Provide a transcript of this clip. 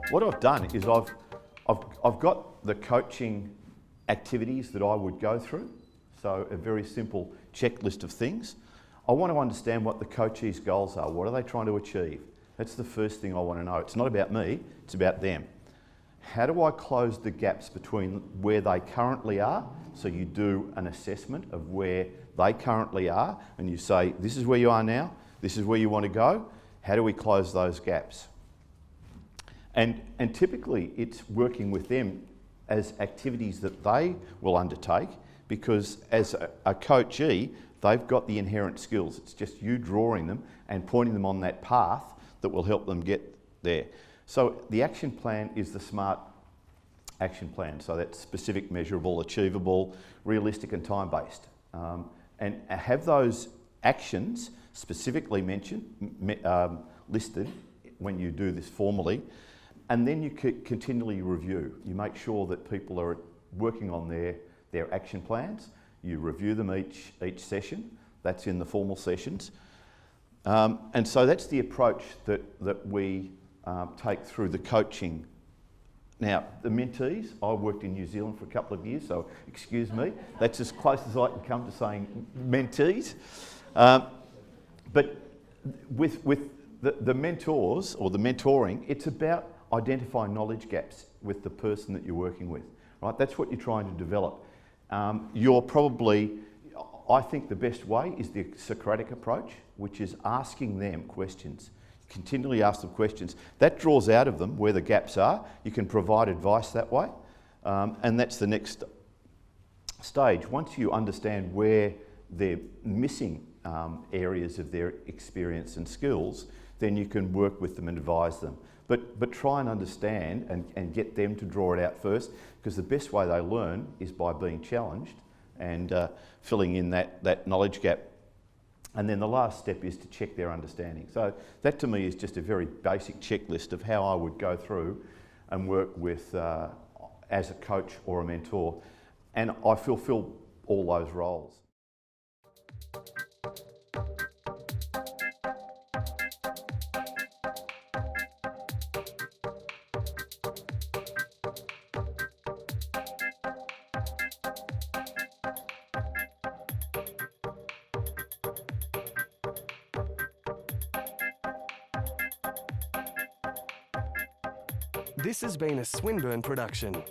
What I've done is I've got the coaching activities that I would go through, so a very simple checklist of things. I want to understand what the coachee's goals are. What are they trying to achieve? That's the first thing I want to know. It's not about me, it's about them. How do I close the gaps between where they currently are? So you do an assessment of where they currently are and you say, this is where you are now, this is where you want to go. How do we close those gaps? And typically it's working with them as activities that they will undertake, because as a coachee, they've got the inherent skills. It's just you drawing them and pointing them on that path that will help them get there. So the action plan is the SMART action plan. So that's specific, measurable, achievable, realistic and time-based. And have those actions specifically mentioned, listed when you do this formally, and then you continually review. You make sure that people are working on their action plans. You review them each session. That's in the formal sessions. And so that's the approach that we take through the coaching. Now, the mentees, I worked in New Zealand for a couple of years, so excuse me. That's as close as I can come to saying mentees. But with the mentors or the mentoring, it's about identifying knowledge gaps with the person that you're working with, right? That's what you're trying to develop. You're probably, I think the best way is the Socratic approach, which is asking them questions. Continually ask them questions. That draws out of them where the gaps are. You can provide advice that way. And that's the next stage. Once you understand where they're missing areas of their experience and skills, then you can work with them and advise them. But try and understand and get them to draw it out first, because the best way they learn is by being challenged and filling in that knowledge gap. And then the last step is to check their understanding. So that to me is just a very basic checklist of how I would go through and work with as a coach or a mentor. And I fulfill all those roles. This has been a Swinburne production.